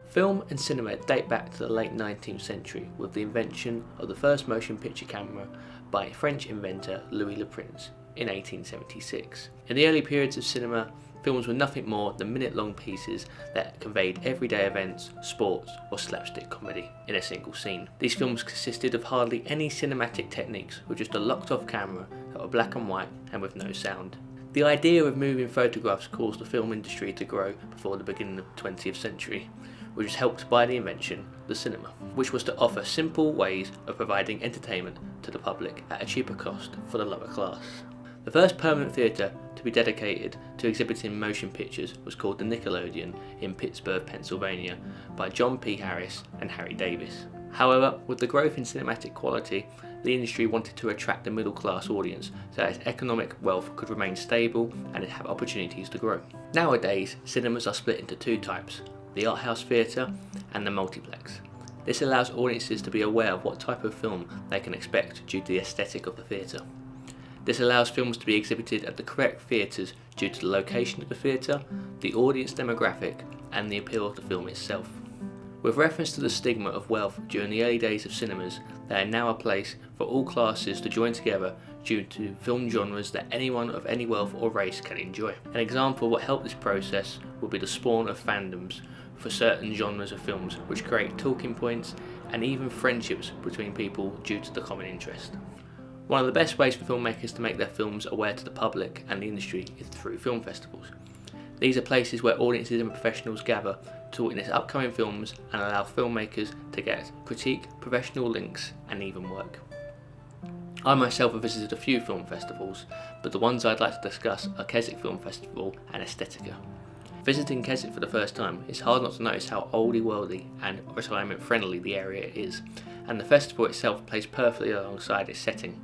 Film and cinema date back to the late 19th century with the invention of the first motion picture camera by French inventor Louis Le Prince in 1876. In the early periods of cinema, films were nothing more than minute-long pieces that conveyed everyday events, sports, or slapstick comedy in a single scene. These films consisted of hardly any cinematic techniques, with just a locked-off camera that were black and white and with no sound. The idea of moving photographs caused the film industry to grow before the beginning of the 20th century, which was helped by the invention of the cinema, which was to offer simple ways of providing entertainment to the public at a cheaper cost for the lower class. The first permanent theatre to be dedicated to exhibiting motion pictures was called the Nickelodeon in Pittsburgh, Pennsylvania, by John P. Harris and Harry Davis. However, with the growth in cinematic quality, the industry wanted to attract the middle class audience so that its economic wealth could remain stable and it have opportunities to grow. Nowadays, cinemas are split into two types: the art house theatre and the multiplex. This allows audiences to be aware of what type of film they can expect due to the aesthetic of the theatre. This allows films to be exhibited at the correct theatres due to the location of the theatre, the audience demographic, and the appeal of the film itself. With reference to the stigma of wealth during the early days of cinemas, they are now a place for all classes to join together due to film genres that anyone of any wealth or race can enjoy. An example of what helped this process would be the spawn of fandoms for certain genres of films, which create talking points and even friendships between people due to the common interest. One of the best ways for filmmakers to make their films aware to the public and the industry is through film festivals. These are places where audiences and professionals gather to witness upcoming films and allow filmmakers to get critique, professional links, and even work. I myself have visited a few film festivals, but the ones I'd like to discuss are Keswick Film Festival and Aesthetica. Visiting Keswick for the first time, it's hard not to notice how oldie worldy and retirement friendly the area is, and the festival itself plays perfectly alongside its setting.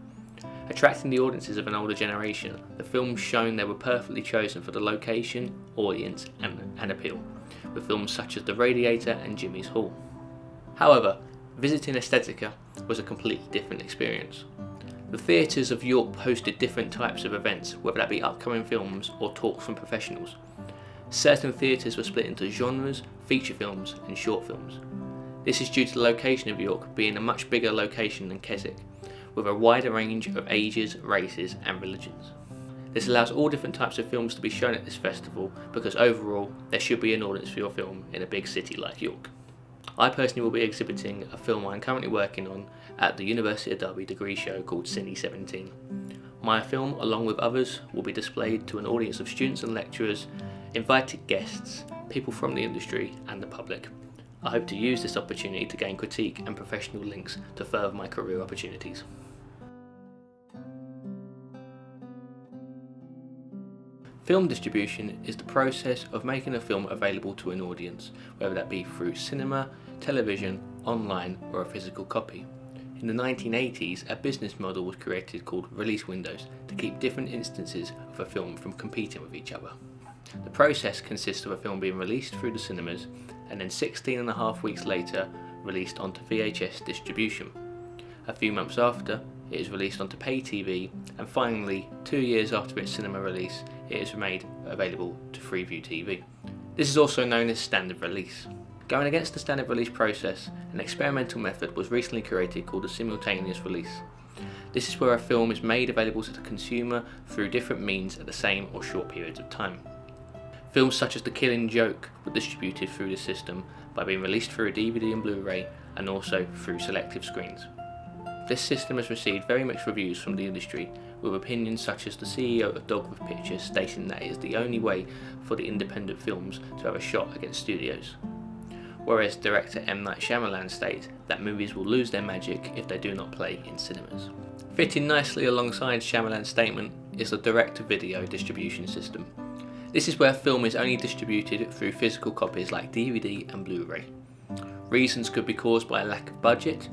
Attracting the audiences of an older generation, the films shown there were perfectly chosen for the location, audience, and appeal, with films such as The Radiator and Jimmy's Hall. However, visiting Aesthetica was a completely different experience. The theatres of York hosted different types of events, whether that be upcoming films or talks from professionals. Certain theatres were split into genres, feature films, and short films. This is due to the location of York being a much bigger location than Keswick, with a wider range of ages, races, and religions. This allows all different types of films to be shown at this festival because overall there should be an audience for your film in a big city like York. I personally will be exhibiting a film I'm currently working on at the University of Derby degree show called Cine 17. My film, along with others, will be displayed to an audience of students and lecturers, invited guests, people from the industry, and the public. I hope to use this opportunity to gain critique and professional links to further my career opportunities. Film distribution is the process of making a film available to an audience, whether that be through cinema, television, online, or a physical copy. In the 1980s, a business model was created called release windows to keep different instances of a film from competing with each other. The process consists of a film being released through the cinemas and then 16.5 weeks later released onto VHS distribution. A few months after, it is released onto pay TV, and finally, 2 years after its cinema release, it is made available to Freeview TV. This is also known as standard release. Going against the standard release process, an experimental method was recently created called a simultaneous release. This is where a film is made available to the consumer through different means at the same or short periods of time. Films such as The Killing Joke were distributed through the system by being released through a DVD and Blu-ray and also through selective screens. This system has received very mixed reviews from the industry, with opinions such as the CEO of Dogwood Pictures stating that it is the only way for the independent films to have a shot against studios, whereas director M. Night Shyamalan states that movies will lose their magic if they do not play in cinemas. Fitting nicely alongside Shyamalan's statement is the direct-to-video distribution system. This is where film is only distributed through physical copies like DVD and Blu-ray. Reasons could be caused by a lack of budget,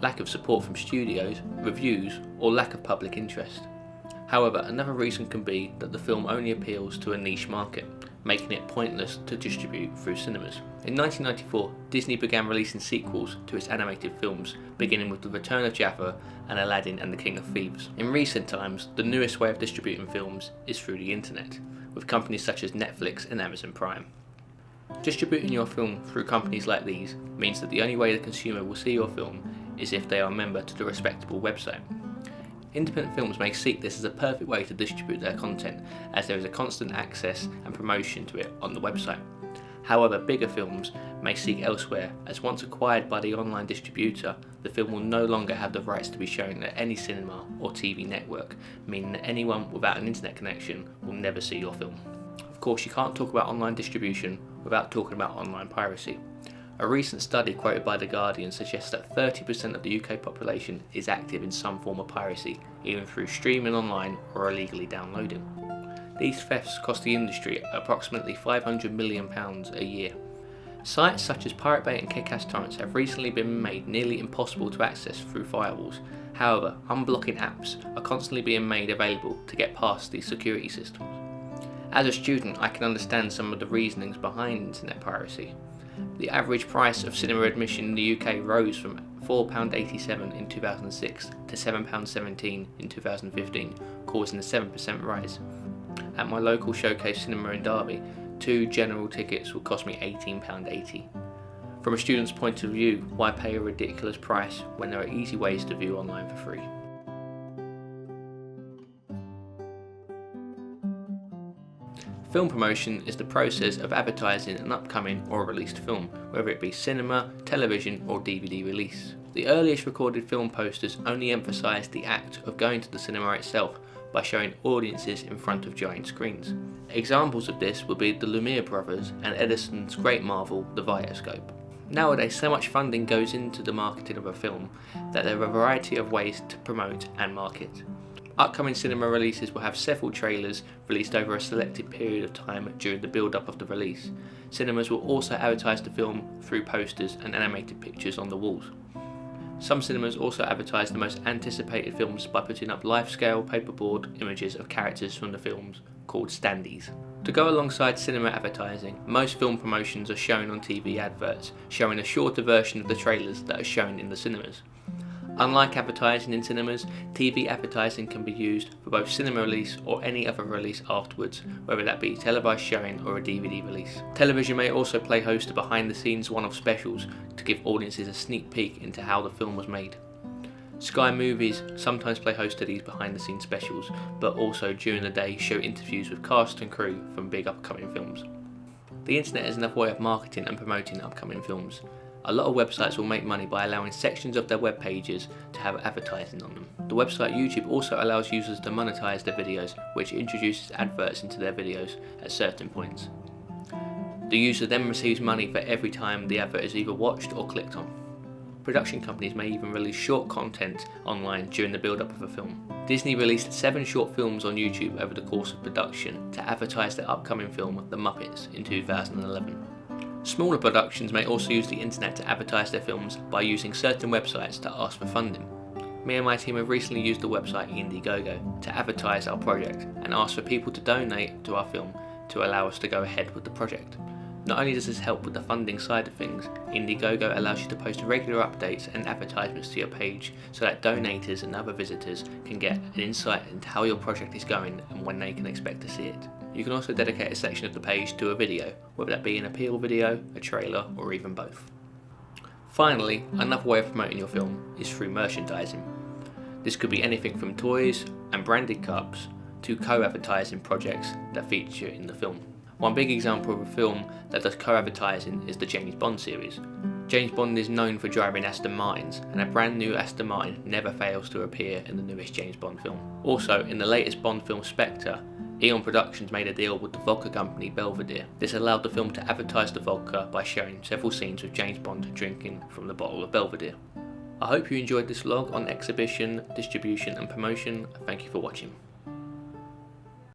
lack of support from studios, reviews, or lack of public interest. However, another reason can be that the film only appeals to a niche market, making it pointless to distribute through cinemas. In 1994, Disney began releasing sequels to its animated films, beginning with The Return of Jafar and Aladdin and the King of Thieves. In recent times, the newest way of distributing films is through the internet, with companies such as Netflix and Amazon Prime. Distributing your film through companies like these means that the only way the consumer will see your film is if they are a member to the respectable website. Independent films may seek this as a perfect way to distribute their content, as there is a constant access and promotion to it on the website. However, bigger films may seek elsewhere, as once acquired by the online distributor, the film will no longer have the rights to be shown at any cinema or TV network, meaning that anyone without an internet connection will never see your film. Of course, you can't talk about online distribution without talking about online piracy. A recent study quoted by The Guardian suggests that 30% of the UK population is active in some form of piracy, either through streaming online or illegally downloading. These thefts cost the industry approximately £500 million a year. Sites such as Pirate Bay and Kick-Ass Torrents have recently been made nearly impossible to access through firewalls. However, unblocking apps are constantly being made available to get past these security systems. As a student, I can understand some of the reasonings behind internet piracy. The average price of cinema admission in the UK rose from £4.87 in 2006 to £7.17 in 2015, causing a 7% rise. At my local Showcase cinema in Derby, 2 general tickets would cost me £18.80. From a student's point of view, why pay a ridiculous price when there are easy ways to view online for free? Film promotion is the process of advertising an upcoming or released film, whether it be cinema, television or DVD release. The earliest recorded film posters only emphasised the act of going to the cinema itself by showing audiences in front of giant screens. Examples of this would be the Lumiere brothers and Edison's great marvel, the Vitascope. Nowadays, so much funding goes into the marketing of a film that there are a variety of ways to promote and market. Upcoming cinema releases will have several trailers released over a selected period of time during the build-up of the release. Cinemas will also advertise the film through posters and animated pictures on the walls. Some cinemas also advertise the most anticipated films by putting up life-scale paperboard images of characters from the films, called standees. To go alongside cinema advertising, most film promotions are shown on TV adverts, showing a shorter version of the trailers that are shown in the cinemas. Unlike advertising in cinemas, TV advertising can be used for both cinema release or any other release afterwards, whether that be televised showing or a DVD release. Television may also play host to behind-the-scenes one-off specials to give audiences a sneak peek into how the film was made. Sky Movies sometimes play host to these behind-the-scenes specials, but also during the day show interviews with cast and crew from big upcoming films. The internet is another way of marketing and promoting upcoming films. A lot of websites will make money by allowing sections of their web pages to have advertising on them. The website YouTube also allows users to monetize their videos, which introduces adverts into their videos at certain points. The user then receives money for every time the advert is either watched or clicked on. Production companies may even release short content online during the build-up of a film. Disney released 7 short films on YouTube over the course of production to advertise their upcoming film, The Muppets, in 2011. Smaller productions may also use the internet to advertise their films by using certain websites to ask for funding. Me and my team have recently used the website Indiegogo to advertise our project and ask for people to donate to our film to allow us to go ahead with the project. Not only does this help with the funding side of things, Indiegogo allows you to post regular updates and advertisements to your page so that donators and other visitors can get an insight into how your project is going and when they can expect to see it. You can also dedicate a section of the page to a video, whether that be an appeal video, a trailer, or even both. Finally, another way of promoting your film is through merchandising. This could be anything from toys and branded cups to co-advertising projects that feature in the film. One big example of a film that does co-advertising is the James Bond series. James Bond is known for driving Aston Martins, and a brand new Aston Martin never fails to appear in the newest James Bond film. Also, in the latest Bond film Spectre, Eon Productions made a deal with the vodka company Belvedere. This allowed the film to advertise the vodka by showing several scenes with James Bond drinking from the bottle of Belvedere. I hope you enjoyed this vlog on exhibition, distribution and promotion. Thank you for watching.